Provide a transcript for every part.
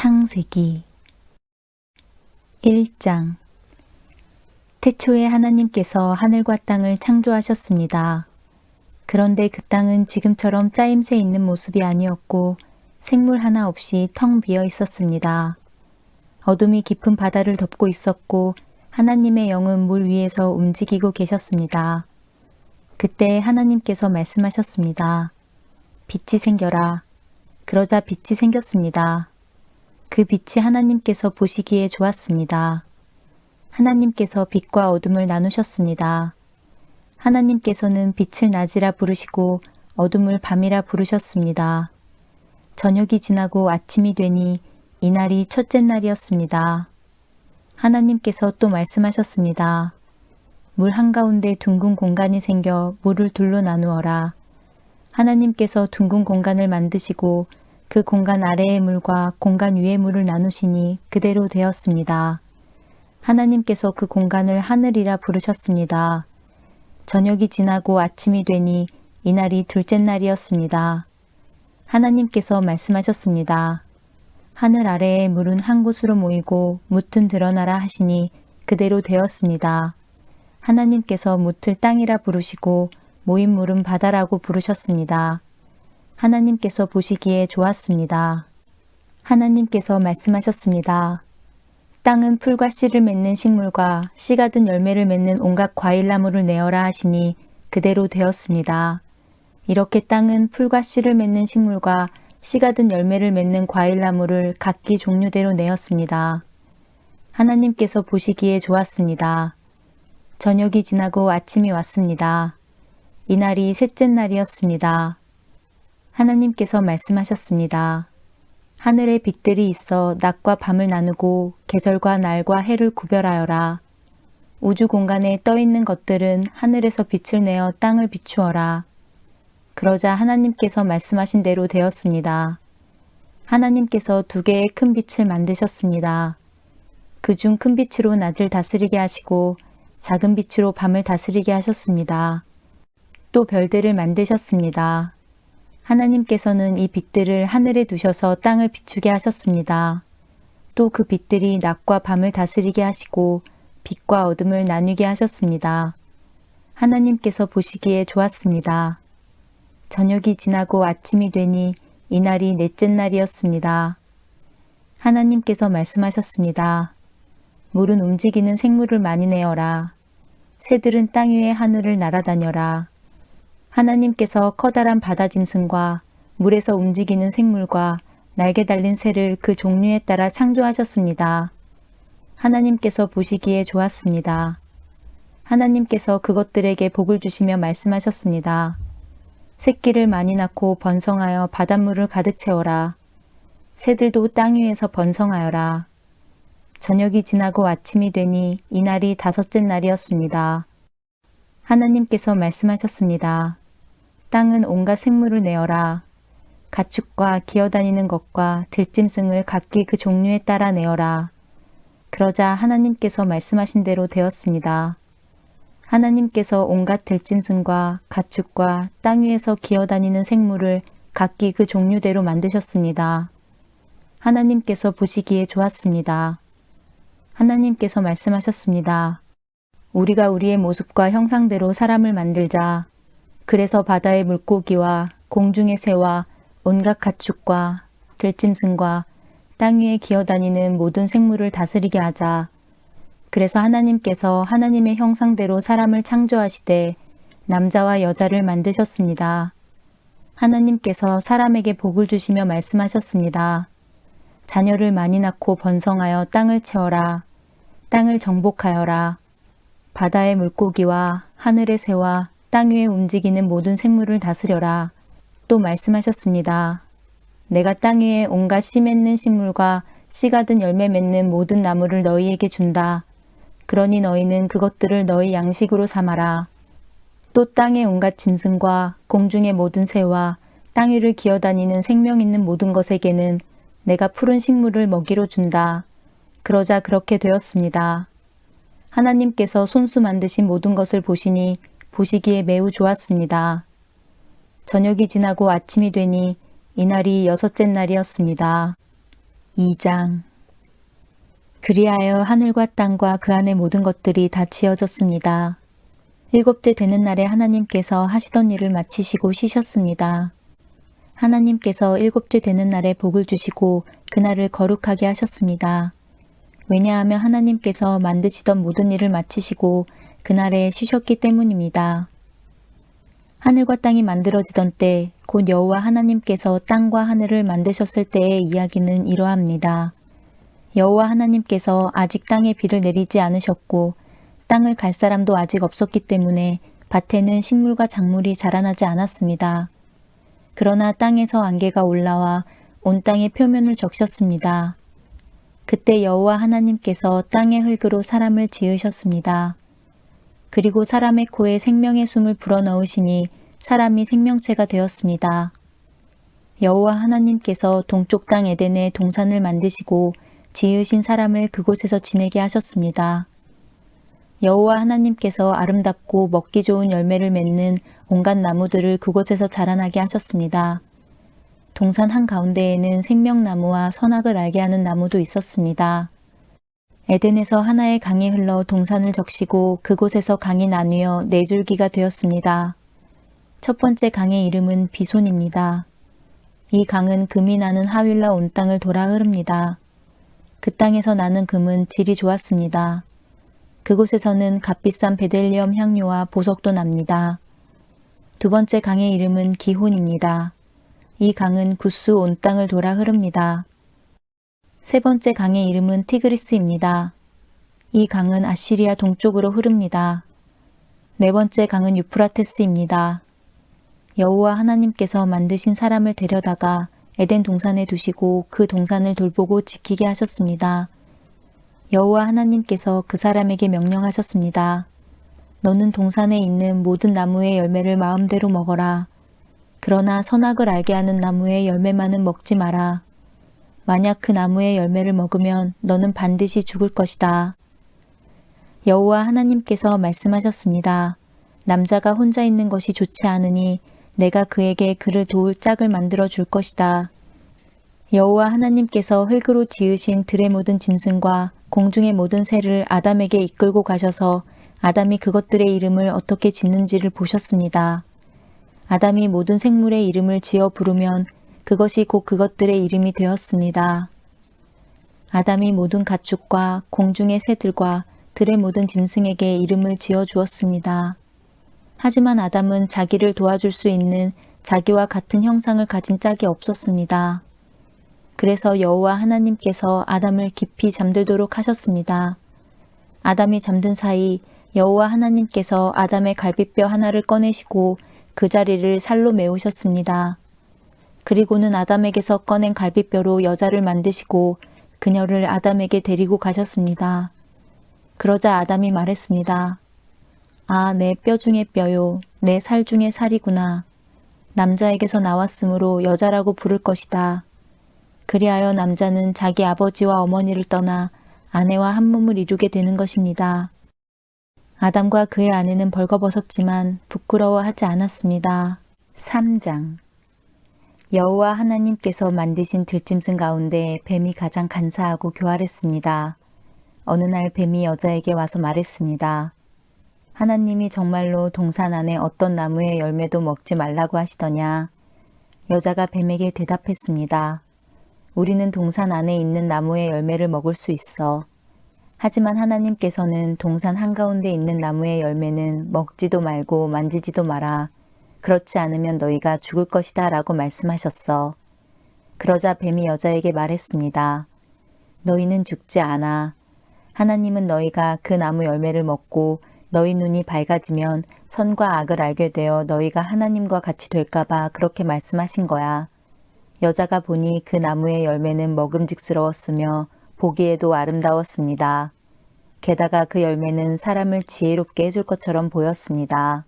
창세기 1장. 태초에 하나님께서 하늘과 땅을 창조하셨습니다. 그런데 그 땅은 지금처럼 짜임새 있는 모습이 아니었고 생물 하나 없이 텅 비어 있었습니다. 어둠이 깊은 바다를 덮고 있었고 하나님의 영은 물 위에서 움직이고 계셨습니다. 그때 하나님께서 말씀하셨습니다. 빛이 생겨라. 그러자 빛이 생겼습니다. 그 빛이 하나님께서 보시기에 좋았습니다. 하나님께서 빛과 어둠을 나누셨습니다. 하나님께서는 빛을 낮이라 부르시고 어둠을 밤이라 부르셨습니다. 저녁이 지나고 아침이 되니 이날이 첫째 날이었습니다. 하나님께서 또 말씀하셨습니다. 물 한가운데 둥근 공간이 생겨 물을 둘로 나누어라. 하나님께서 둥근 공간을 만드시고 그 공간 아래의 물과 공간 위의 물을 나누시니 그대로 되었습니다. 하나님께서 그 공간을 하늘이라 부르셨습니다. 저녁이 지나고 아침이 되니 이날이 둘째 날이었습니다. 하나님께서 말씀하셨습니다. 하늘 아래의 물은 한 곳으로 모이고 뭇은 드러나라 하시니 그대로 되었습니다. 하나님께서 뭇을 땅이라 부르시고 모인 물은 바다라고 부르셨습니다. 하나님께서 보시기에 좋았습니다. 하나님께서 말씀하셨습니다. 땅은 풀과 씨를 맺는 식물과 씨가 든 열매를 맺는 온갖 과일나무를 내어라 하시니 그대로 되었습니다. 이렇게 땅은 풀과 씨를 맺는 식물과 씨가 든 열매를 맺는 과일나무를 각기 종류대로 내었습니다. 하나님께서 보시기에 좋았습니다. 저녁이 지나고 아침이 왔습니다. 이날이 셋째 날이었습니다. 하나님께서 말씀하셨습니다. 하늘에 빛들이 있어 낮과 밤을 나누고 계절과 날과 해를 구별하여라. 우주 공간에 떠 있는 것들은 하늘에서 빛을 내어 땅을 비추어라. 그러자 하나님께서 말씀하신 대로 되었습니다. 하나님께서 두 개의 큰 빛을 만드셨습니다. 그중 큰 빛으로 낮을 다스리게 하시고 작은 빛으로 밤을 다스리게 하셨습니다. 또 별들을 만드셨습니다. 하나님께서는 이 빛들을 하늘에 두셔서 땅을 비추게 하셨습니다. 또 그 빛들이 낮과 밤을 다스리게 하시고 빛과 어둠을 나누게 하셨습니다. 하나님께서 보시기에 좋았습니다. 저녁이 지나고 아침이 되니 이날이 넷째 날이었습니다. 하나님께서 말씀하셨습니다. 물은 움직이는 생물을 많이 내어라. 새들은 땅 위의 하늘을 날아다녀라. 하나님께서 커다란 바다 짐승과 물에서 움직이는 생물과 날개 달린 새를 그 종류에 따라 창조하셨습니다. 하나님께서 보시기에 좋았습니다. 하나님께서 그것들에게 복을 주시며 말씀하셨습니다. 새끼를 많이 낳고 번성하여 바닷물을 가득 채워라. 새들도 땅 위에서 번성하여라. 저녁이 지나고 아침이 되니 이날이 다섯째 날이었습니다. 하나님께서 말씀하셨습니다. 땅은 온갖 생물을 내어라. 가축과 기어다니는 것과 들짐승을 각기 그 종류에 따라 내어라. 그러자 하나님께서 말씀하신 대로 되었습니다. 하나님께서 온갖 들짐승과 가축과 땅 위에서 기어다니는 생물을 각기 그 종류대로 만드셨습니다. 하나님께서 보시기에 좋았습니다. 하나님께서 말씀하셨습니다. 우리가 우리의 모습과 형상대로 사람을 만들자. 그래서 바다의 물고기와 공중의 새와 온갖 가축과 들짐승과 땅 위에 기어다니는 모든 생물을 다스리게 하자. 그래서 하나님께서 하나님의 형상대로 사람을 창조하시되 남자와 여자를 만드셨습니다. 하나님께서 사람에게 복을 주시며 말씀하셨습니다. 자녀를 많이 낳고 번성하여 땅을 채워라. 땅을 정복하여라. 바다의 물고기와 하늘의 새와 땅 위에 움직이는 모든 생물을 다스려라. 또 말씀하셨습니다. 내가 땅 위에 온갖 씨 맺는 식물과 씨가 든 열매 맺는 모든 나무를 너희에게 준다. 그러니 너희는 그것들을 너희 양식으로 삼아라. 또 땅의 온갖 짐승과 공중의 모든 새와 땅 위를 기어다니는 생명 있는 모든 것에게는 내가 푸른 식물을 먹이로 준다. 그러자 그렇게 되었습니다. 하나님께서 손수 만드신 모든 것을 보시니 보시기에 매우 좋았습니다. 저녁이 지나고 아침이 되니 이날이 여섯째 날이었습니다. 2장. 그리하여 하늘과 땅과 그 안의 모든 것들이 다 지어졌습니다. 일곱째 되는 날에 하나님께서 하시던 일을 마치시고 쉬셨습니다. 하나님께서 일곱째 되는 날에 복을 주시고 그날을 거룩하게 하셨습니다. 왜냐하면 하나님께서 만드시던 모든 일을 마치시고 그날에 쉬셨기 때문입니다. 하늘과 땅이 만들어지던 때, 곧 여호와 하나님께서 땅과 하늘을 만드셨을 때의 이야기는 이러합니다. 여호와 하나님께서 아직 땅에 비를 내리지 않으셨고 땅을 갈 사람도 아직 없었기 때문에 밭에는 식물과 작물이 자라나지 않았습니다. 그러나 땅에서 안개가 올라와 온 땅의 표면을 적셨습니다. 그때 여호와 하나님께서 땅의 흙으로 사람을 지으셨습니다. 그리고 사람의 코에 생명의 숨을 불어넣으시니 사람이 생명체가 되었습니다. 여호와 하나님께서 동쪽 땅 에덴에 동산을 만드시고 지으신 사람을 그곳에서 지내게 하셨습니다. 여호와 하나님께서 아름답고 먹기 좋은 열매를 맺는 온갖 나무들을 그곳에서 자라나게 하셨습니다. 동산 한가운데에는 생명나무와 선악을 알게 하는 나무도 있었습니다. 에덴에서 하나의 강이 흘러 동산을 적시고 그곳에서 강이 나뉘어 네 줄기가 되었습니다. 첫 번째 강의 이름은 비손입니다. 이 강은 금이 나는 하윌라 온 땅을 돌아 흐릅니다. 그 땅에서 나는 금은 질이 좋았습니다. 그곳에서는 값비싼 베델리엄 향료와 보석도 납니다. 두 번째 강의 이름은 기혼입니다. 이 강은 구스 온 땅을 돌아 흐릅니다. 세 번째 강의 이름은 티그리스입니다. 이 강은 아시리아 동쪽으로 흐릅니다. 네 번째 강은 유프라테스입니다. 여호와 하나님께서 만드신 사람을 데려다가 에덴 동산에 두시고 그 동산을 돌보고 지키게 하셨습니다. 여호와 하나님께서 그 사람에게 명령하셨습니다. 너는 동산에 있는 모든 나무의 열매를 마음대로 먹어라. 그러나 선악을 알게 하는 나무의 열매만은 먹지 마라. 만약 그 나무의 열매를 먹으면 너는 반드시 죽을 것이다. 여호와 하나님께서 말씀하셨습니다. 남자가 혼자 있는 것이 좋지 않으니 내가 그에게 그를 도울 짝을 만들어 줄 것이다. 여호와 하나님께서 흙으로 지으신 들의 모든 짐승과 공중의 모든 새를 아담에게 이끌고 가셔서 아담이 그것들의 이름을 어떻게 짓는지를 보셨습니다. 아담이 모든 생물의 이름을 지어 부르면 그것이 곧 그것들의 이름이 되었습니다. 아담이 모든 가축과 공중의 새들과 들의 모든 짐승에게 이름을 지어 주었습니다. 하지만 아담은 자기를 도와줄 수 있는 자기와 같은 형상을 가진 짝이 없었습니다. 그래서 여호와 하나님께서 아담을 깊이 잠들도록 하셨습니다. 아담이 잠든 사이 여호와 하나님께서 아담의 갈비뼈 하나를 꺼내시고 그 자리를 살로 메우셨습니다. 그리고는 아담에게서 꺼낸 갈비뼈로 여자를 만드시고 그녀를 아담에게 데리고 가셨습니다. 그러자 아담이 말했습니다. 아, 내 뼈 중의 뼈요, 내 살 중의 살이구나. 남자에게서 나왔으므로 여자라고 부를 것이다. 그리하여 남자는 자기 아버지와 어머니를 떠나 아내와 한 몸을 이루게 되는 것입니다. 아담과 그의 아내는 벌거벗었지만 부끄러워하지 않았습니다. 3장. 여호와 하나님께서 만드신 들짐승 가운데 뱀이 가장 간사하고 교활했습니다. 어느 날 뱀이 여자에게 와서 말했습니다. 하나님이 정말로 동산 안에 어떤 나무의 열매도 먹지 말라고 하시더냐? 여자가 뱀에게 대답했습니다. 우리는 동산 안에 있는 나무의 열매를 먹을 수 있어. 하지만 하나님께서는 동산 한가운데 있는 나무의 열매는 먹지도 말고 만지지도 마라. 그렇지 않으면 너희가 죽을 것이다 라고 말씀하셨어. 그러자 뱀이 여자에게 말했습니다. 너희는 죽지 않아. 하나님은 너희가 그 나무 열매를 먹고 너희 눈이 밝아지면 선과 악을 알게 되어 너희가 하나님과 같이 될까봐 그렇게 말씀하신 거야. 여자가 보니 그 나무의 열매는 먹음직스러웠으며 보기에도 아름다웠습니다. 게다가 그 열매는 사람을 지혜롭게 해줄 것처럼 보였습니다.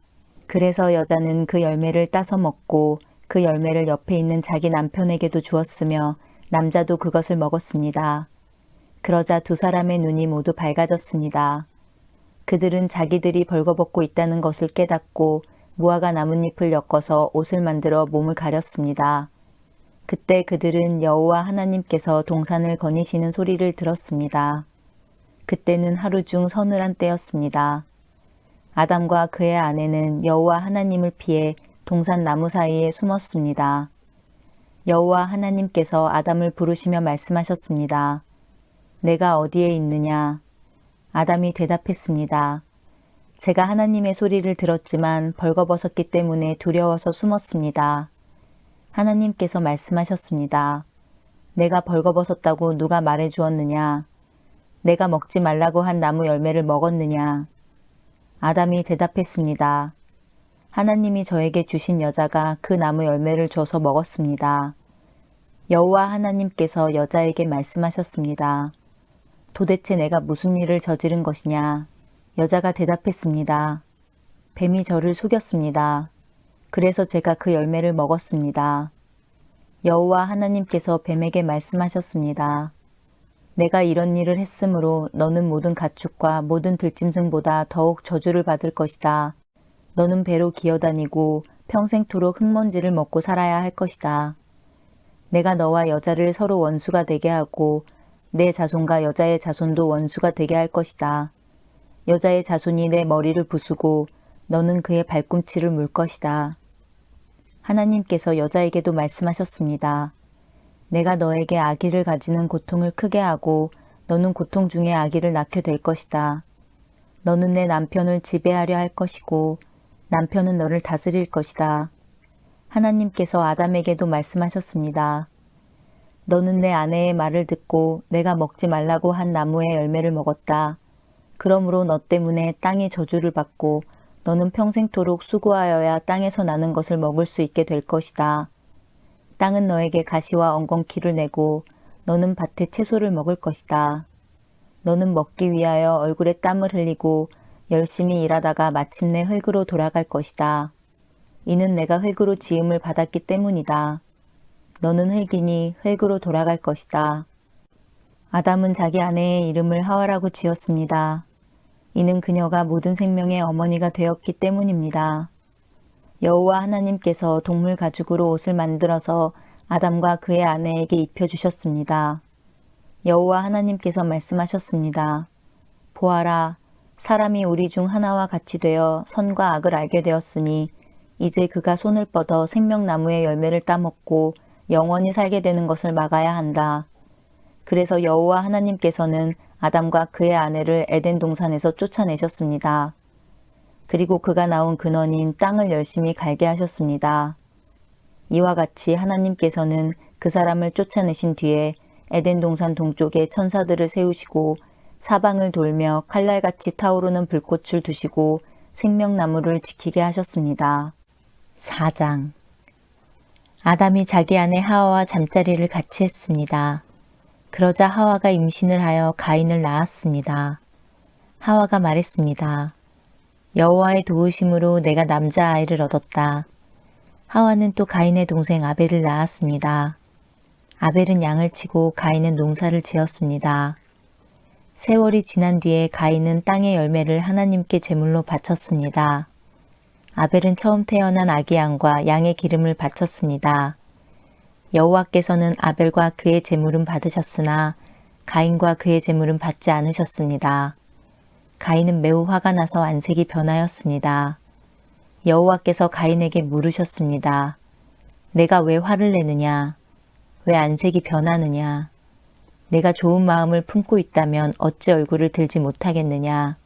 그래서 여자는 그 열매를 따서 먹고 그 열매를 옆에 있는 자기 남편에게도 주었으며 남자도 그것을 먹었습니다. 그러자 두 사람의 눈이 모두 밝아졌습니다. 그들은 자기들이 벌거벗고 있다는 것을 깨닫고 무화과 나뭇잎을 엮어서 옷을 만들어 몸을 가렸습니다. 그때 그들은 여호와 하나님께서 동산을 거니시는 소리를 들었습니다. 그때는 하루 중 서늘한 때였습니다. 아담과 그의 아내는 여호와 하나님을 피해 동산 나무 사이에 숨었습니다. 여호와 하나님께서 아담을 부르시며 말씀하셨습니다. 내가 어디에 있느냐? 아담이 대답했습니다. 제가 하나님의 소리를 들었지만 벌거벗었기 때문에 두려워서 숨었습니다. 하나님께서 말씀하셨습니다. 내가 벌거벗었다고 누가 말해 주었느냐? 내가 먹지 말라고 한 나무 열매를 먹었느냐? 아담이 대답했습니다. 하나님이 저에게 주신 여자가 그 나무 열매를 줘서 먹었습니다. 여호와 하나님께서 여자에게 말씀하셨습니다. 도대체 내가 무슨 일을 저지른 것이냐? 여자가 대답했습니다. 뱀이 저를 속였습니다. 그래서 제가 그 열매를 먹었습니다. 여호와 하나님께서 뱀에게 말씀하셨습니다. 내가 이런 일을 했으므로 너는 모든 가축과 모든 들짐승보다 더욱 저주를 받을 것이다. 너는 배로 기어다니고 평생토록 흙먼지를 먹고 살아야 할 것이다. 내가 너와 여자를 서로 원수가 되게 하고 내 자손과 여자의 자손도 원수가 되게 할 것이다. 여자의 자손이 내 머리를 부수고 너는 그의 발꿈치를 물 것이다. 하나님께서 여자에게도 말씀하셨습니다. 내가 너에게 아기를 가지는 고통을 크게 하고 너는 고통 중에 아기를 낳게 될 것이다. 너는 내 남편을 지배하려 할 것이고 남편은 너를 다스릴 것이다. 하나님께서 아담에게도 말씀하셨습니다. 너는 내 아내의 말을 듣고 내가 먹지 말라고 한 나무의 열매를 먹었다. 그러므로 너 때문에 땅이 저주를 받고 너는 평생토록 수고하여야 땅에서 나는 것을 먹을 수 있게 될 것이다. 땅은 너에게 가시와 엉겅퀴를 내고 너는 밭의 채소를 먹을 것이다. 너는 먹기 위하여 얼굴에 땀을 흘리고 열심히 일하다가 마침내 흙으로 돌아갈 것이다. 이는 내가 흙으로 지음을 받았기 때문이다. 너는 흙이니 흙으로 돌아갈 것이다. 아담은 자기 아내의 이름을 하와라고 지었습니다. 이는 그녀가 모든 생명의 어머니가 되었기 때문입니다. 여호와 하나님께서 동물 가죽으로 옷을 만들어서 아담과 그의 아내에게 입혀주셨습니다. 여호와 하나님께서 말씀하셨습니다. 보아라, 사람이 우리 중 하나와 같이 되어 선과 악을 알게 되었으니 이제 그가 손을 뻗어 생명나무의 열매를 따먹고 영원히 살게 되는 것을 막아야 한다. 그래서 여호와 하나님께서는 아담과 그의 아내를 에덴 동산에서 쫓아내셨습니다. 그리고 그가 나온 근원인 땅을 열심히 갈게 하셨습니다. 이와 같이 하나님께서는 그 사람을 쫓아내신 뒤에 에덴 동산 동쪽에 천사들을 세우시고 사방을 돌며 칼날같이 타오르는 불꽃을 두시고 생명나무를 지키게 하셨습니다. 4장. 아담이 자기 아내 하와와 잠자리를 같이 했습니다. 그러자 하와가 임신을 하여 가인을 낳았습니다. 하와가 말했습니다. 여호와의 도우심으로 내가 남자아이를 얻었다. 하와는 또 가인의 동생 아벨을 낳았습니다. 아벨은 양을 치고 가인은 농사를 지었습니다. 세월이 지난 뒤에 가인은 땅의 열매를 하나님께 제물로 바쳤습니다. 아벨은 처음 태어난 아기 양과 양의 기름을 바쳤습니다. 여호와께서는 아벨과 그의 제물은 받으셨으나 가인과 그의 제물은 받지 않으셨습니다. 가인은 매우 화가 나서 안색이 변하였습니다. 여호와께서 가인에게 물으셨습니다. 내가 왜 화를 내느냐? 왜 안색이 변하느냐? 내가 좋은 마음을 품고 있다면 어찌 얼굴을 들지 못하겠느냐?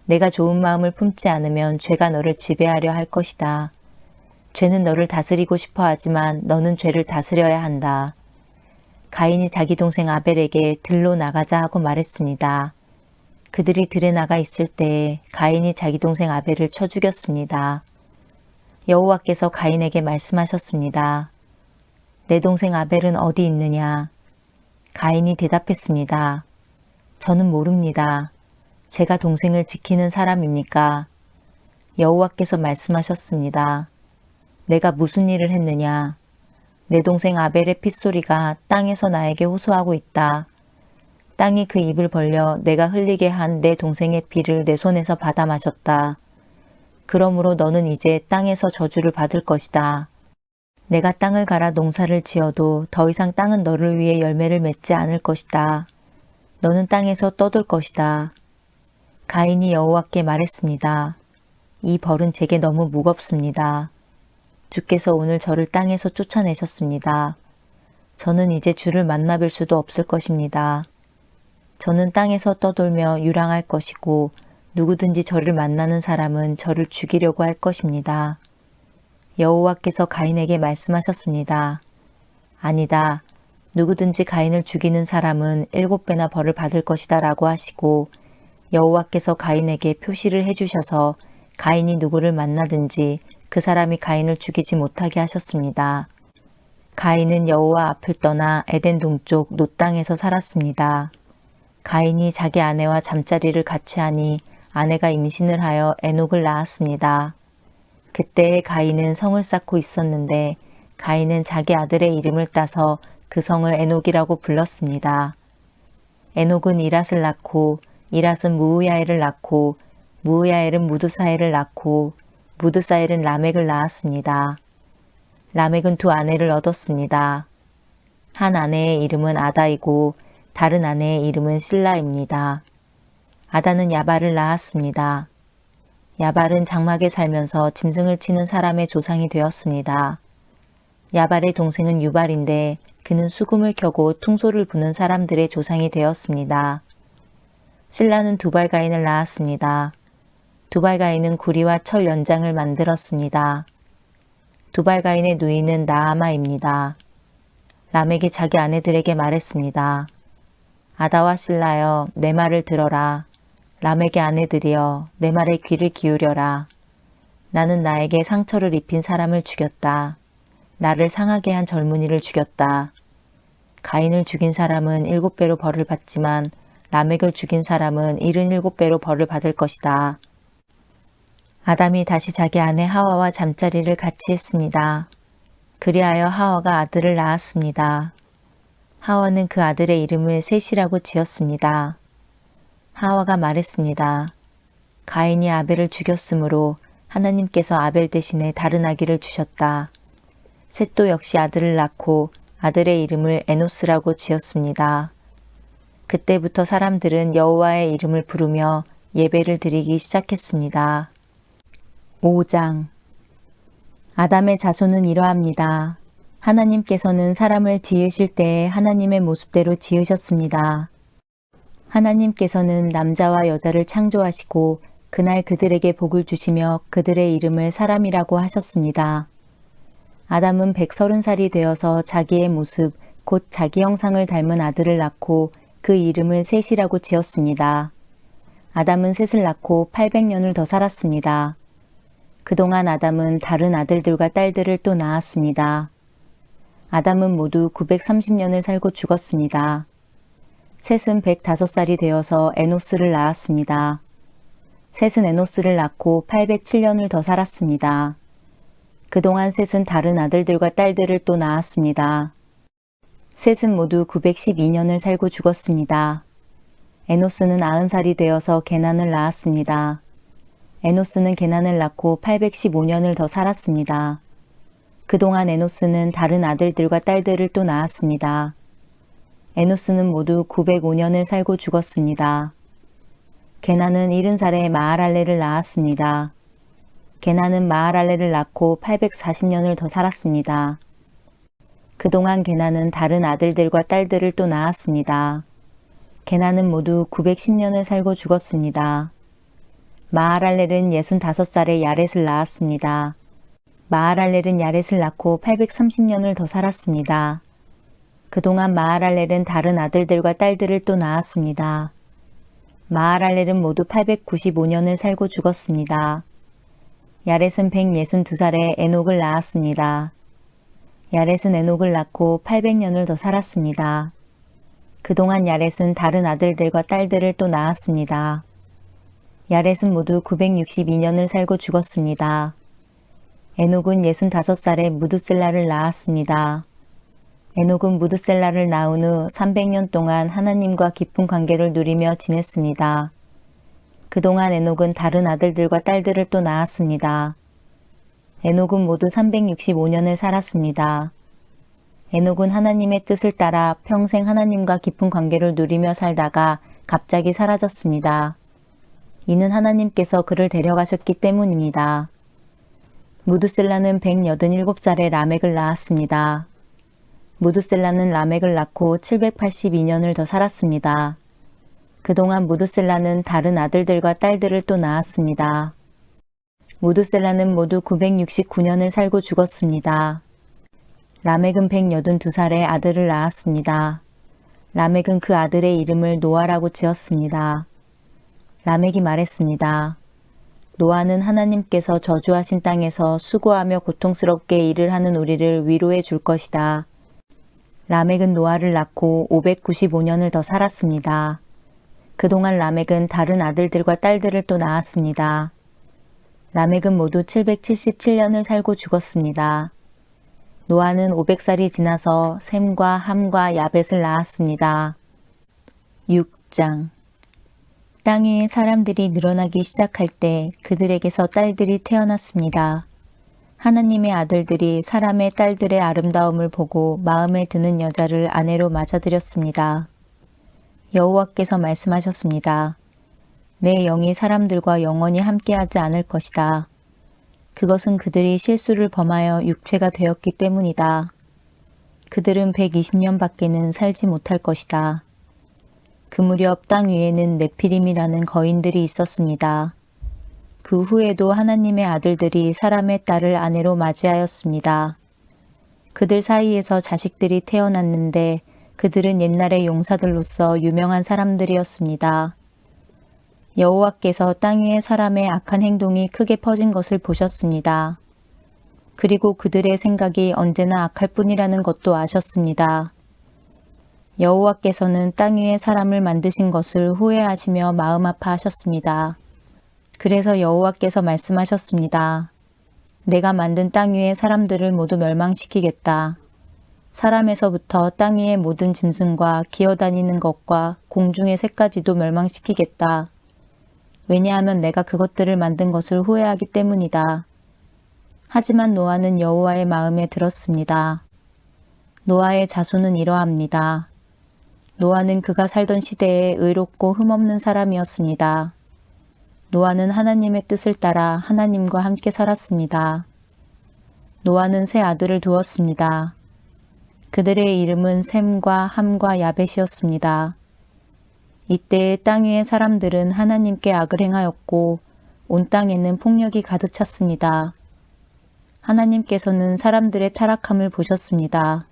내가 좋은 마음을 품지 않으면 죄가 너를 지배하려 할 것이다. 죄는 너를 다스리고 싶어 하지만 너는 죄를 다스려야 한다. 가인이 자기 동생 아벨에게 들로 나가자 하고 말했습니다. 그들이 들에 나가 있을 때에 가인이 자기 동생 아벨을 쳐 죽였습니다. 여호와께서 가인에게 말씀하셨습니다. 내 동생 아벨은 어디 있느냐? 가인이 대답했습니다. 저는 모릅니다. 제가 동생을 지키는 사람입니까? 여호와께서 말씀하셨습니다. 내가 무슨 일을 했느냐? 내 동생 아벨의 핏소리가 땅에서 나에게 호소하고 있다. 땅이 그 입을 벌려 내가 흘리게 한 내 동생의 피를 내 손에서 받아 마셨다. 그러므로 너는 이제 땅에서 저주를 받을 것이다. 내가 땅을 갈아 농사를 지어도 더 이상 땅은 너를 위해 열매를 맺지 않을 것이다. 너는 땅에서 떠돌 것이다. 가인이 여호와께 말했습니다. 이 벌은 제게 너무 무겁습니다. 주께서 오늘 저를 땅에서 쫓아내셨습니다. 저는 이제 주를 만나뵐 수도 없을 것입니다. 저는 땅에서 떠돌며 유랑할 것이고 누구든지 저를 만나는 사람은 저를 죽이려고 할 것입니다. 여호와께서 가인에게 말씀하셨습니다. 아니다. 누구든지 가인을 죽이는 사람은 7배나 벌을 받을 것이다 라고 하시고 여호와께서 가인에게 표시를 해주셔서 가인이 누구를 만나든지 그 사람이 가인을 죽이지 못하게 하셨습니다. 가인은 여호와 앞을 떠나 에덴 동쪽 놋 땅에서 살았습니다. 가인이 자기 아내와 잠자리를 같이 하니 아내가 임신을 하여 에녹을 낳았습니다. 그때에 가인은 성을 쌓고 있었는데 가인은 자기 아들의 이름을 따서 그 성을 에녹이라고 불렀습니다. 에녹은 이랏을 낳고 이랏은 무우야엘을 낳고 무우야엘은 무드사엘을 낳고 무드사엘은 라멕을 낳았습니다. 라멕은 2 아내를 얻었습니다. 한 아내의 이름은 아다이고 다른 아내의 이름은 실라입니다. 아다는 야발을 낳았습니다. 야발은 장막에 살면서 짐승을 치는 사람의 조상이 되었습니다. 야발의 동생은 유발인데 그는 수금을 켜고 퉁소를 부는 사람들의 조상이 되었습니다. 실라는 두발가인을 낳았습니다. 두발가인은 구리와 철 연장을 만들었습니다. 두발가인의 누이는 나아마입니다. 라멕이 자기 아내들에게 말했습니다. 아다와 실라여 내 말을 들어라. 라멕의 아내들이여 내 말에 귀를 기울여라. 나는 나에게 상처를 입힌 사람을 죽였다. 나를 상하게 한 젊은이를 죽였다. 가인을 죽인 사람은 7배로 벌을 받지만 라멕을 죽인 사람은 77배로 벌을 받을 것이다. 아담이 다시 자기 아내 하와와 잠자리를 같이 했습니다. 그리하여 하와가 아들을 낳았습니다. 하와는 그 아들의 이름을 셋이라고 지었습니다. 하와가 말했습니다. 가인이 아벨을 죽였으므로 하나님께서 아벨 대신에 다른 아기를 주셨다. 셋도 역시 아들을 낳고 아들의 이름을 에노스라고 지었습니다. 그때부터 사람들은 여호와의 이름을 부르며 예배를 드리기 시작했습니다. 5장 아담의 자손은 이러합니다. 하나님께서는 사람을 지으실 때에 하나님의 모습대로 지으셨습니다. 하나님께서는 남자와 여자를 창조하시고 그날 그들에게 복을 주시며 그들의 이름을 사람이라고 하셨습니다. 아담은 130살이 되어서 자기의 모습, 곧 자기 형상을 닮은 아들을 낳고 그 이름을 셋이라고 지었습니다. 아담은 셋을 낳고 800년을 더 살았습니다. 그동안 아담은 다른 아들들과 딸들을 또 낳았습니다. 아담은 모두 930년을 살고 죽었습니다. 셋은 105살이 되어서 에노스를 낳았습니다. 셋은 에노스를 낳고 807년을 더 살았습니다. 그동안 셋은 다른 아들들과 딸들을 또 낳았습니다. 셋은 모두 912년을 살고 죽었습니다. 에노스는 90살이 되어서 게난을 낳았습니다. 에노스는 게난을 낳고 815년을 더 살았습니다. 그동안 에노스는 다른 아들들과 딸들을 또 낳았습니다. 에노스는 모두 905년을 살고 죽었습니다. 게난은 70살에 마하랄레를 낳았습니다. 게난은 마하랄레를 낳고 840년을 더 살았습니다. 그동안 게난은 다른 아들들과 딸들을 또 낳았습니다. 게난은 모두 910년을 살고 죽었습니다. 마하랄렐은 65살에 야렛을 낳았습니다. 마하랄렐은 야렛을 낳고 830년을 더 살았습니다. 그동안 마하랄렐은 다른 아들들과 딸들을 또 낳았습니다. 마하랄렐은 모두 895년을 살고 죽었습니다. 야렛은 162살에 에녹을 낳았습니다. 야렛은 에녹을 낳고 800년을 더 살았습니다. 그동안 야렛은 다른 아들들과 딸들을 또 낳았습니다. 야렛은 모두 962년을 살고 죽었습니다. 에녹은 65살에 무드셀라를 낳았습니다. 에녹은 무드셀라를 낳은 후 300년 동안 하나님과 깊은 관계를 누리며 지냈습니다. 그동안 에녹은 다른 아들들과 딸들을 또 낳았습니다. 에녹은 모두 365년을 살았습니다. 에녹은 하나님의 뜻을 따라 평생 하나님과 깊은 관계를 누리며 살다가 갑자기 사라졌습니다. 이는 하나님께서 그를 데려가셨기 때문입니다. 무드셀라는 187살에 라멕을 낳았습니다. 무드셀라는 라멕을 낳고 782년을 더 살았습니다. 그동안 무드셀라는 다른 아들들과 딸들을 또 낳았습니다. 무드셀라는 모두 969년을 살고 죽었습니다. 라멕은 182살에 아들을 낳았습니다. 라멕은 그 아들의 이름을 노아라고 지었습니다. 라멕이 말했습니다. 노아는 하나님께서 저주하신 땅에서 수고하며 고통스럽게 일을 하는 우리를 위로해 줄 것이다. 라멕은 노아를 낳고 595년을 더 살았습니다. 그동안 라멕은 다른 아들들과 딸들을 또 낳았습니다. 라멕은 모두 777년을 살고 죽었습니다. 노아는 500살이 지나서 셈과 함과 야벳을 낳았습니다. 6장. 땅 위에 사람들이 늘어나기 시작할 때 그들에게서 딸들이 태어났습니다. 하나님의 아들들이 사람의 딸들의 아름다움을 보고 마음에 드는 여자를 아내로 맞아들였습니다. 여호와께서 말씀하셨습니다. 내 영이 사람들과 영원히 함께하지 않을 것이다. 그것은 그들이 실수를 범하여 육체가 되었기 때문이다. 그들은 120년 밖에는 살지 못할 것이다. 그 무렵 땅 위에는 네피림이라는 거인들이 있었습니다. 그 후에도 하나님의 아들들이 사람의 딸을 아내로 맞이하였습니다. 그들 사이에서 자식들이 태어났는데 그들은 옛날의 용사들로서 유명한 사람들이었습니다. 여호와께서 땅 위의 사람의 악한 행동이 크게 퍼진 것을 보셨습니다. 그리고 그들의 생각이 언제나 악할 뿐이라는 것도 아셨습니다. 여호와께서는 땅 위의 사람을 만드신 것을 후회하시며 마음 아파하셨습니다. 그래서 여호와께서 말씀하셨습니다. 내가 만든 땅 위의 사람들을 모두 멸망시키겠다. 사람에서부터 땅 위의 모든 짐승과 기어다니는 것과 공중의 새까지도 멸망시키겠다. 왜냐하면 내가 그것들을 만든 것을 후회하기 때문이다. 하지만 노아는 여호와의 마음에 들었습니다. 노아의 자손은 이러합니다. 노아는 그가 살던 시대에 의롭고 흠없는 사람이었습니다. 노아는 하나님의 뜻을 따라 하나님과 함께 살았습니다. 노아는 세 아들을 두었습니다. 그들의 이름은 셈과 함과 야벳이었습니다. 이때 땅 위의 사람들은 하나님께 악을 행하였고 온 땅에는 폭력이 가득 찼습니다. 하나님께서는 사람들의 타락함을 보셨습니다.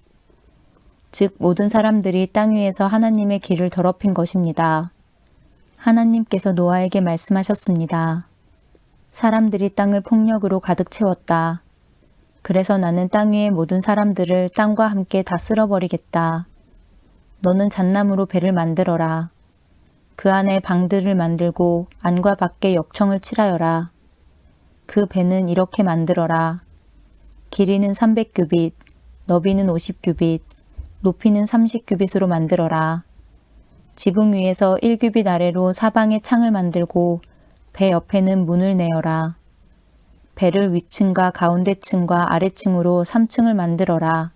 즉 모든 사람들이 땅 위에서 하나님의 길을 더럽힌 것입니다. 하나님께서 노아에게 말씀하셨습니다. 사람들이 땅을 폭력으로 가득 채웠다. 그래서 나는 땅 위의 모든 사람들을 땅과 함께 다 쓸어버리겠다. 너는 잣나무로 배를 만들어라. 그 안에 방들을 만들고 안과 밖에 역청을 칠하여라. 그 배는 이렇게 만들어라. 길이는 300규빗, 너비는 50규빗, 높이는 30규빗으로 만들어라. 지붕 위에서 1규빗 아래로 사방에 창을 만들고 배 옆에는 문을 내어라. 배를 위층과 가운데층과 아래층으로 3층을 만들어라.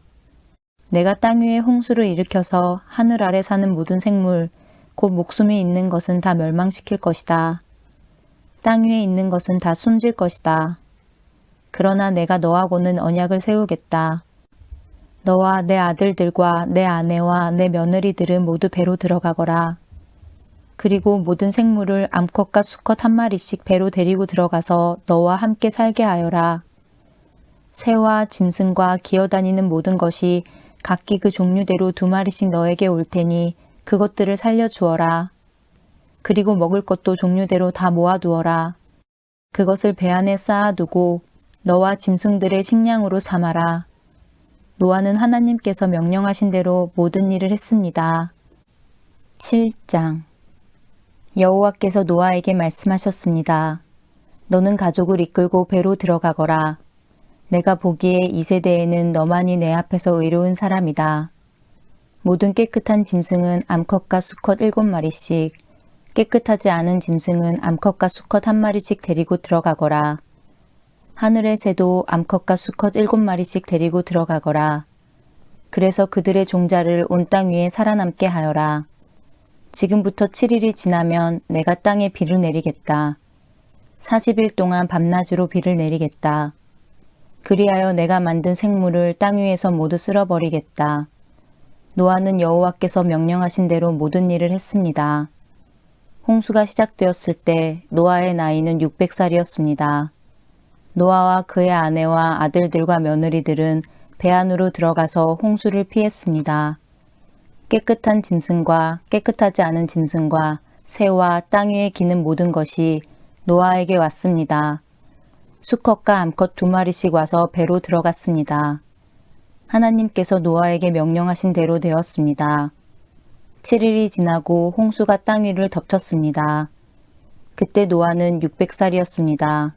내가 땅 위에 홍수를 일으켜서 하늘 아래 사는 모든 생물, 곧 목숨이 있는 것은 다 멸망시킬 것이다. 땅 위에 있는 것은 다 숨질 것이다. 그러나 내가 너하고는 언약을 세우겠다. 너와 내 아들들과 내 아내와 내 며느리들은 모두 배로 들어가거라. 그리고 모든 생물을 암컷과 수컷 한 마리씩 배로 데리고 들어가서 너와 함께 살게 하여라. 새와 짐승과 기어다니는 모든 것이 각기 그 종류대로 2마리씩 너에게 올 테니 그것들을 살려주어라. 그리고 먹을 것도 종류대로 다 모아두어라. 그것을 배 안에 쌓아두고 너와 짐승들의 식량으로 삼아라. 노아는 하나님께서 명령하신 대로 모든 일을 했습니다. 7장. 여호와께서 노아에게 말씀하셨습니다. 너는 가족을 이끌고 배로 들어가거라. 내가 보기에 이 세대에는 너만이 내 앞에서 의로운 사람이다. 모든 깨끗한 짐승은 암컷과 수컷 7마리씩, 깨끗하지 않은 짐승은 암컷과 수컷 1마리씩 데리고 들어가거라. 하늘의 새도 암컷과 수컷 7마리씩 데리고 들어가거라. 그래서 그들의 종자를 온 땅 위에 살아남게 하여라. 지금부터 7일이 지나면 내가 땅에 비를 내리겠다. 40일 동안 밤낮으로 비를 내리겠다. 그리하여 내가 만든 생물을 땅 위에서 모두 쓸어버리겠다. 노아는 여호와께서 명령하신 대로 모든 일을 했습니다. 홍수가 시작되었을 때 노아의 나이는 600살이었습니다. 노아와 그의 아내와 아들들과 며느리들은 배 안으로 들어가서 홍수를 피했습니다. 깨끗한 짐승과 깨끗하지 않은 짐승과 새와 땅 위에 기는 모든 것이 노아에게 왔습니다. 수컷과 암컷 2마리씩 와서 배로 들어갔습니다. 하나님께서 노아에게 명령하신 대로 되었습니다. 7일이 지나고 홍수가 땅 위를 덮쳤습니다. 그때 노아는 600살이었습니다.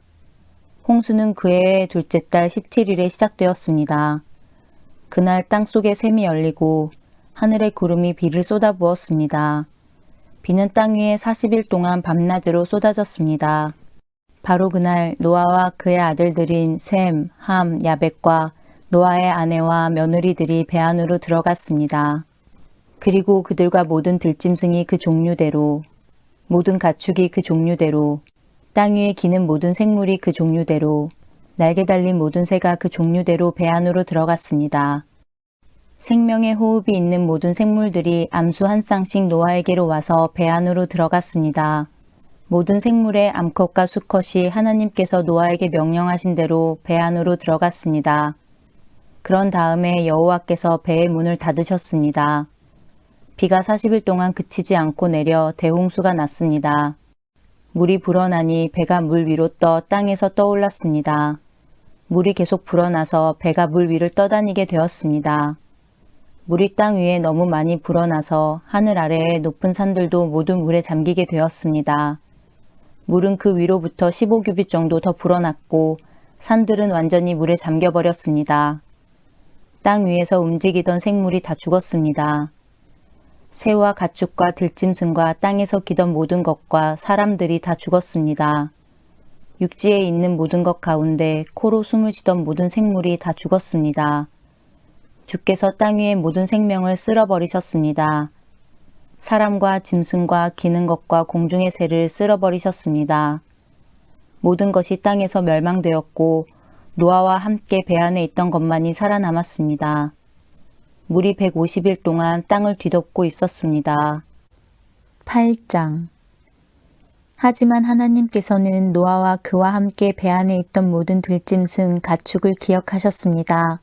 홍수는 그해의 둘째 달 17일에 시작되었습니다. 그날 땅속에 샘이 열리고 하늘의 구름이 비를 쏟아부었습니다. 비는 땅 위에 40일 동안 밤낮으로 쏟아졌습니다. 바로 그날 노아와 그의 아들들인 셈, 함, 야벳과 노아의 아내와 며느리들이 배 안으로 들어갔습니다. 그리고 그들과 모든 들짐승이 그 종류대로, 모든 가축이 그 종류대로, 땅 위에 기는 모든 생물이 그 종류대로, 날개 달린 모든 새가 그 종류대로 배 안으로 들어갔습니다. 생명의 호흡이 있는 모든 생물들이 암수 한 쌍씩 노아에게로 와서 배 안으로 들어갔습니다. 모든 생물의 암컷과 수컷이 하나님께서 노아에게 명령하신 대로 배 안으로 들어갔습니다. 그런 다음에 여호와께서 배의 문을 닫으셨습니다. 비가 40일 동안 그치지 않고 내려 대홍수가 났습니다. 물이 불어나니 배가 물 위로 떠 땅에서 떠올랐습니다. 물이 계속 불어나서 배가 물 위를 떠다니게 되었습니다. 물이 땅 위에 너무 많이 불어나서 하늘 아래의 높은 산들도 모두 물에 잠기게 되었습니다. 물은 그 위로부터 15규빗 정도 더 불어났고 산들은 완전히 물에 잠겨버렸습니다. 땅 위에서 움직이던 생물이 다 죽었습니다. 새와 가축과 들짐승과 땅에서 기던 모든 것과 사람들이 다 죽었습니다. 육지에 있는 모든 것 가운데 코로 숨을 쉬던 모든 생물이 다 죽었습니다. 주께서 땅 위의 모든 생명을 쓸어버리셨습니다. 사람과 짐승과 기는 것과 공중의 새를 쓸어버리셨습니다. 모든 것이 땅에서 멸망되었고 노아와 함께 배 안에 있던 것만이 살아남았습니다. 물이 150일 동안 땅을 뒤덮고 있었습니다. 8장. 하지만 하나님께서는 노아와 그와 함께 배 안에 있던 모든 들짐승, 가축을 기억하셨습니다.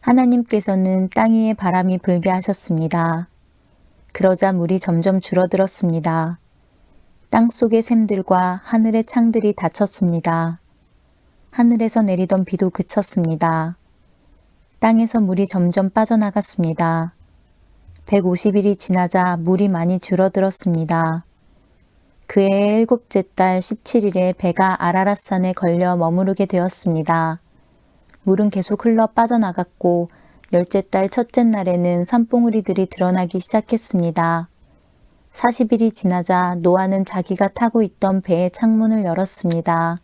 하나님께서는 땅 위에 바람이 불게 하셨습니다. 그러자 물이 점점 줄어들었습니다. 땅속의 샘들과 하늘의 창들이 닫혔습니다. 하늘에서 내리던 비도 그쳤습니다. 땅에서 물이 점점 빠져나갔습니다. 150일이 지나자 물이 많이 줄어들었습니다. 그해의 7째 달 17일에 배가 아라랏산에 걸려 머무르게 되었습니다. 물은 계속 흘러 빠져나갔고 10째 달 첫째 날에는 산봉우리들이 드러나기 시작했습니다. 40일이 지나자 노아는 자기가 타고 있던 배의 창문을 열었습니다.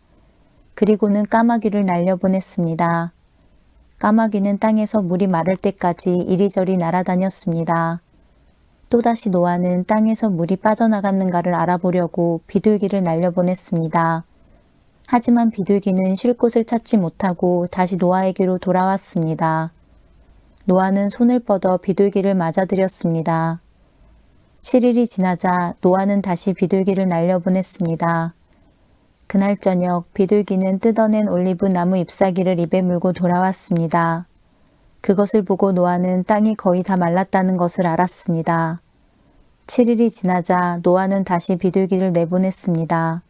그리고는 까마귀를 날려보냈습니다. 까마귀는 땅에서 물이 마를 때까지 이리저리 날아다녔습니다. 또다시 노아는 땅에서 물이 빠져나갔는가를 알아보려고 비둘기를 날려보냈습니다. 하지만 비둘기는 쉴 곳을 찾지 못하고 다시 노아에게로 돌아왔습니다. 노아는 손을 뻗어 비둘기를 맞아들였습니다. 7일이 지나자 노아는 다시 비둘기를 날려보냈습니다. 그날 저녁 비둘기는 뜯어낸 올리브 나무 잎사귀를 입에 물고 돌아왔습니다. 그것을 보고 노아는 땅이 거의 다 말랐다는 것을 알았습니다. 7일이 지나자 노아는 다시 비둘기를 내보냈습니다.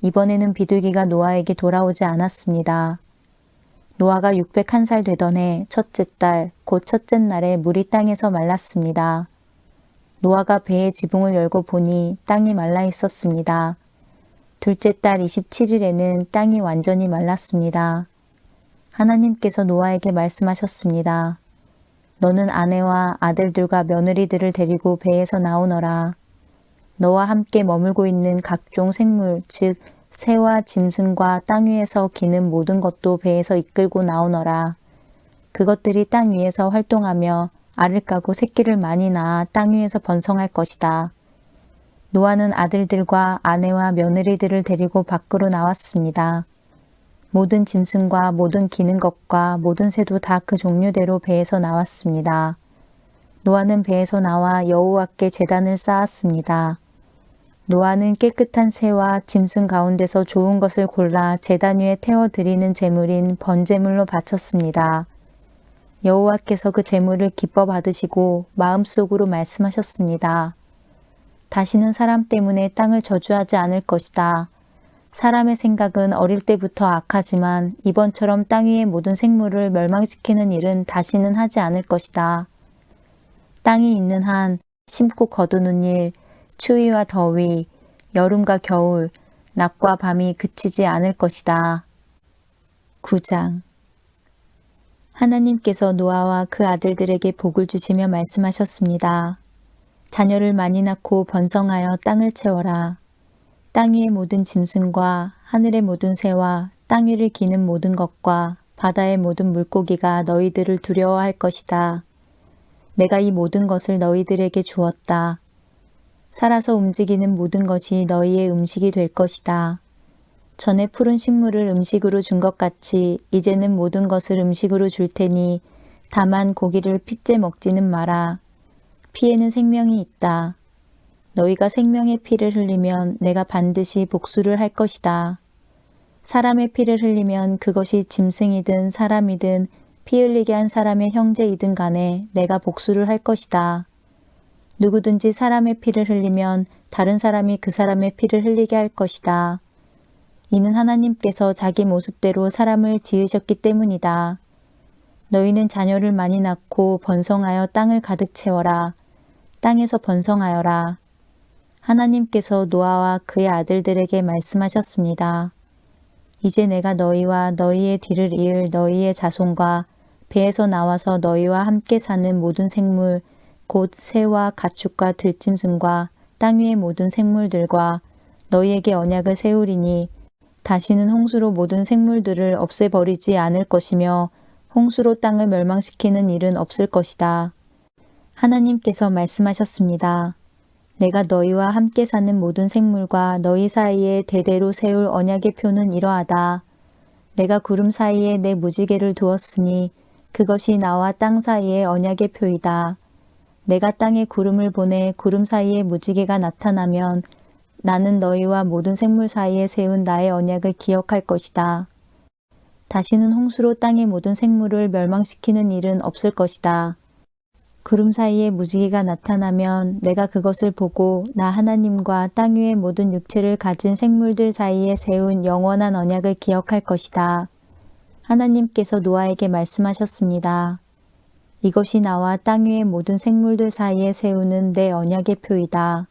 이번에는 비둘기가 노아에게 돌아오지 않았습니다. 노아가 601살 되던 해 첫째 달, 곧 첫째 날에 물이 땅에서 말랐습니다. 노아가 배의 지붕을 열고 보니 땅이 말라 있었습니다. 둘째 달 27일에는 땅이 완전히 말랐습니다. 하나님께서 노아에게 말씀하셨습니다. 너는 아내와 아들들과 며느리들을 데리고 배에서 나오너라. 너와 함께 머물고 있는 각종 생물, 즉 새와 짐승과 땅 위에서 기는 모든 것도 배에서 이끌고 나오너라. 그것들이 땅 위에서 활동하며 알을 까고 새끼를 많이 낳아 땅 위에서 번성할 것이다. 노아는 아들들과 아내와 며느리들을 데리고 밖으로 나왔습니다. 모든 짐승과 모든 기는 것과 모든 새도 다 그 종류대로 배에서 나왔습니다. 노아는 배에서 나와 여호와께 제단을 쌓았습니다. 노아는 깨끗한 새와 짐승 가운데서 좋은 것을 골라 제단 위에 태워드리는 제물인 번제물로 바쳤습니다. 여호와께서 그 제물을 기뻐 받으시고 마음속으로 말씀하셨습니다. 다시는 사람 때문에 땅을 저주하지 않을 것이다. 사람의 생각은 어릴 때부터 악하지만 이번처럼 땅 위의 모든 생물을 멸망시키는 일은 다시는 하지 않을 것이다. 땅이 있는 한 심고 거두는 일, 추위와 더위, 여름과 겨울, 낮과 밤이 그치지 않을 것이다. 9장. 하나님께서 노아와 그 아들들에게 복을 주시며 말씀하셨습니다. 자녀를 많이 낳고 번성하여 땅을 채워라. 땅 위의 모든 짐승과 하늘의 모든 새와 땅 위를 기는 모든 것과 바다의 모든 물고기가 너희들을 두려워할 것이다. 내가 이 모든 것을 너희들에게 주었다. 살아서 움직이는 모든 것이 너희의 음식이 될 것이다. 전에 푸른 식물을 음식으로 준 것 같이 이제는 모든 것을 음식으로 줄 테니 다만 고기를 핏째 먹지는 마라. 피에는 생명이 있다. 너희가 생명의 피를 흘리면 내가 반드시 복수를 할 것이다. 사람의 피를 흘리면 그것이 짐승이든 사람이든 피 흘리게 한 사람의 형제이든 간에 내가 복수를 할 것이다. 누구든지 사람의 피를 흘리면 다른 사람이 그 사람의 피를 흘리게 할 것이다. 이는 하나님께서 자기 모습대로 사람을 지으셨기 때문이다. 너희는 자녀를 많이 낳고 번성하여 땅을 가득 채워라. 땅에서 번성하여라. 하나님께서 노아와 그의 아들들에게 말씀하셨습니다. 이제 내가 너희와 너희의 뒤를 이을 너희의 자손과 배에서 나와서 너희와 함께 사는 모든 생물, 곧 새와 가축과 들짐승과 땅 위의 모든 생물들과 너희에게 언약을 세우리니 다시는 홍수로 모든 생물들을 없애버리지 않을 것이며 홍수로 땅을 멸망시키는 일은 없을 것이다. 하나님께서 말씀하셨습니다. 내가 너희와 함께 사는 모든 생물과 너희 사이에 대대로 세울 언약의 표는 이러하다. 내가 구름 사이에 내 무지개를 두었으니 그것이 나와 땅 사이의 언약의 표이다. 내가 땅에 구름을 보내 구름 사이에 무지개가 나타나면 나는 너희와 모든 생물 사이에 세운 나의 언약을 기억할 것이다. 다시는 홍수로 땅의 모든 생물을 멸망시키는 일은 없을 것이다. 구름 사이에 무지개가 나타나면 내가 그것을 보고 나 하나님과 땅 위의 모든 육체를 가진 생물들 사이에 세운 영원한 언약을 기억할 것이다. 하나님께서 노아에게 말씀하셨습니다. 이것이 나와 땅 위의 모든 생물들 사이에 세우는 내 언약의 표이다.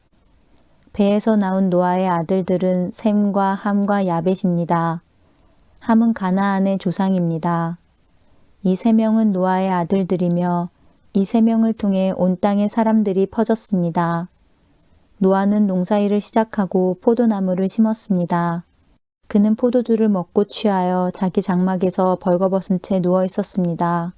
배에서 나온 노아의 아들들은 셈과 함과 야벳입니다. 함은 가나안의 조상입니다. 이 세 명은 노아의 아들들이며 이 세 명을 통해 온 땅의 사람들이 퍼졌습니다. 노아는 농사일을 시작하고 포도나무를 심었습니다. 그는 포도주를 먹고 취하여 자기 장막에서 벌거벗은 채 누워 있었습니다.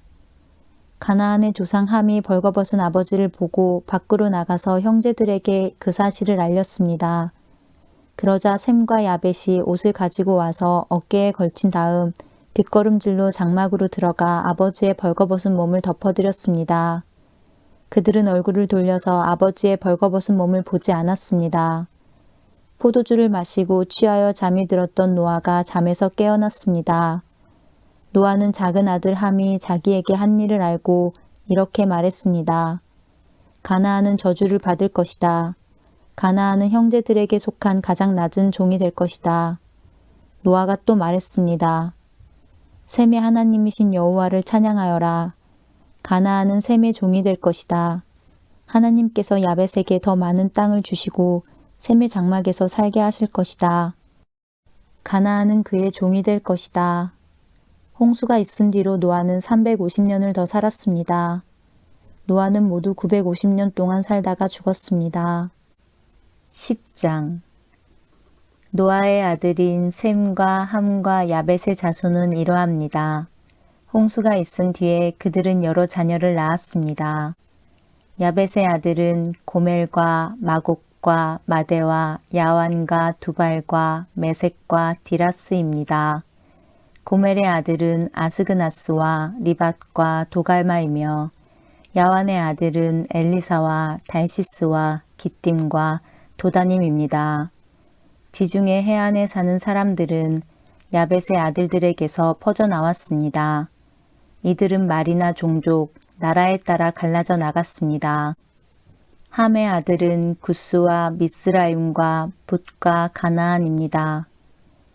가나안의 조상 함이 벌거벗은 아버지를 보고 밖으로 나가서 형제들에게 그 사실을 알렸습니다. 그러자 셈과 야벳이 옷을 가지고 와서 어깨에 걸친 다음 뒷걸음질로 장막으로 들어가 아버지의 벌거벗은 몸을 덮어드렸습니다. 그들은 얼굴을 돌려서 아버지의 벌거벗은 몸을 보지 않았습니다. 포도주를 마시고 취하여 잠이 들었던 노아가 잠에서 깨어났습니다. 노아는 작은 아들 함이 자기에게 한 일을 알고 이렇게 말했습니다. 가나안은 저주를 받을 것이다. 가나안은 형제들에게 속한 가장 낮은 종이 될 것이다. 노아가 또 말했습니다. 셈의 하나님이신 여호와를 찬양하여라. 가나안은 셈의 종이 될 것이다. 하나님께서 야벳에게 더 많은 땅을 주시고 셈의 장막에서 살게 하실 것이다. 가나안은 그의 종이 될 것이다. 홍수가 있은 뒤로 노아는 350년을 더 살았습니다. 노아는 모두 950년 동안 살다가 죽었습니다. 10장. 노아의 아들인 셈과 함과 야벳의 자손은 이러합니다. 홍수가 있은 뒤에 그들은 여러 자녀를 낳았습니다. 야벳의 아들은 고멜과 마곡과 마대와 야완과 두발과 메색과 디라스입니다. 고멜의 아들은 아스그나스와 리밧과 도갈마이며 야완의 아들은 엘리사와 달시스와 기띔과 도다님입니다. 지중해 해안에 사는 사람들은 야벳의 아들들에게서 퍼져나왔습니다. 이들은 말이나 종족, 나라에 따라 갈라져 나갔습니다. 함의 아들은 구스와 미스라임과 붓과 가나안입니다.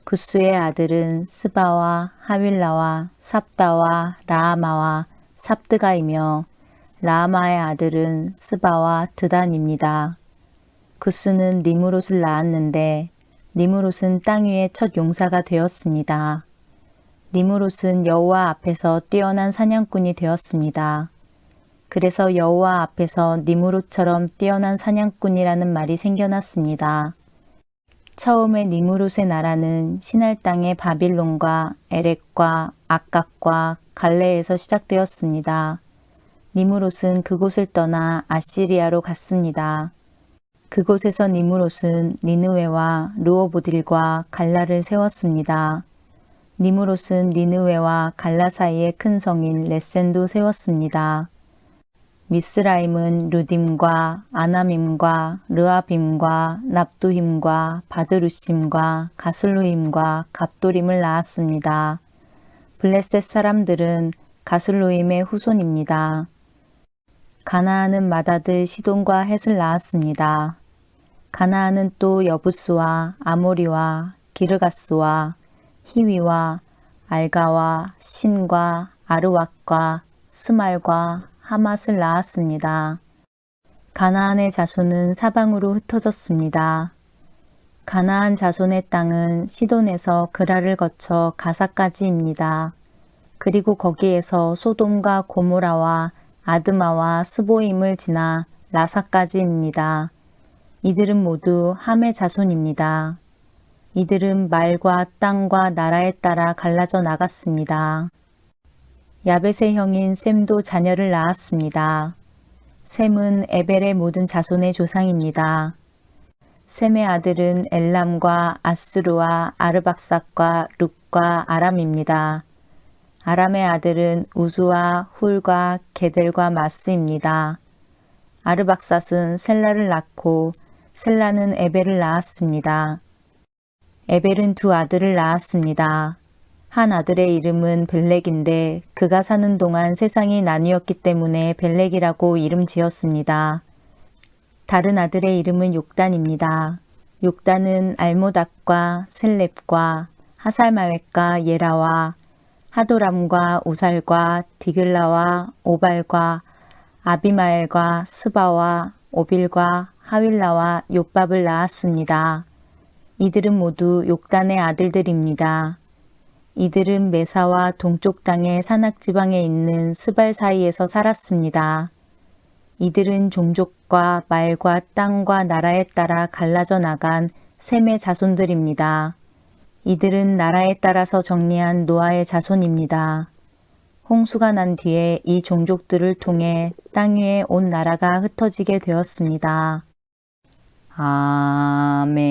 구스의 아들은 스바와 하윌라와 삽다와 라아마와 삽드가이며 라아마의 아들은 스바와 드단입니다. 구스는 니무롯을 낳았는데 니무롯은 땅 위의 첫 용사가 되었습니다. 니무롯은 여호와 앞에서 뛰어난 사냥꾼이 되었습니다. 그래서 여호와 앞에서 니무롯처럼 뛰어난 사냥꾼이라는 말이 생겨났습니다. 처음에 니무롯의 나라는 시날 땅의 바빌론과 에렉과 악각과 갈레에서 시작되었습니다. 니무롯은 그곳을 떠나 아시리아로 갔습니다. 그곳에서 니무롯은 니느웨와 르호보딜과 갈라를 세웠습니다. 니무롯은 니느웨와 갈라 사이에 큰 성인 레센도 세웠습니다. 미스라임은 루딤과 아나밈과 르아빔과 납두힘과 바드루심과 가슬루임과 갑도림을 낳았습니다. 블레셋 사람들은 가슬루임의 후손입니다. 가나안은 맏아들 시돈과 헷을 낳았습니다. 가나안은 또 여부스와 아모리와 기르가스와 히위와 알가와 신과 아르왁과 스말과 하맛을 낳았습니다. 가나안의 자손은 사방으로 흩어졌습니다. 가나안 자손의 땅은 시돈에서 그라를 거쳐 가사까지입니다. 그리고 거기에서 소돔과 고모라와 아드마와 스보임을 지나 라사까지입니다. 이들은 모두 함의 자손입니다. 이들은 말과 땅과 나라에 따라 갈라져 나갔습니다. 야벳의 형인 셈도 자녀를 낳았습니다. 셈은 에벨의 모든 자손의 조상입니다. 셈의 아들은 엘람과 아스루와 아르박삭과 룩과 아람입니다. 아람의 아들은 우수와 훌과 게델과 마스입니다. 아르박삿은 셀라를 낳고 셀라는 에벨을 낳았습니다. 에벨은 두 아들을 낳았습니다. 한 아들의 이름은 벨렉인데 그가 사는 동안 세상이 나뉘었기 때문에 벨렉이라고 이름 지었습니다. 다른 아들의 이름은 욕단입니다. 욕단은 알모닥과 셀렙과 하살마웻과 예라와 하도람과 우살과 디글라와 오발과 아비마엘과 스바와 오빌과 하윌라와 욥밥을 낳았습니다. 이들은 모두 욕단의 아들들입니다. 이들은 메사와 동쪽 땅의 산악지방에 있는 스발 사이에서 살았습니다. 이들은 종족과 말과 땅과 나라에 따라 갈라져 나간 셈의 자손들입니다. 이들은 나라에 따라서 정리한 노아의 자손입니다. 홍수가 난 뒤에 이 종족들을 통해 땅 위에 온 나라가 흩어지게 되었습니다. 아멘.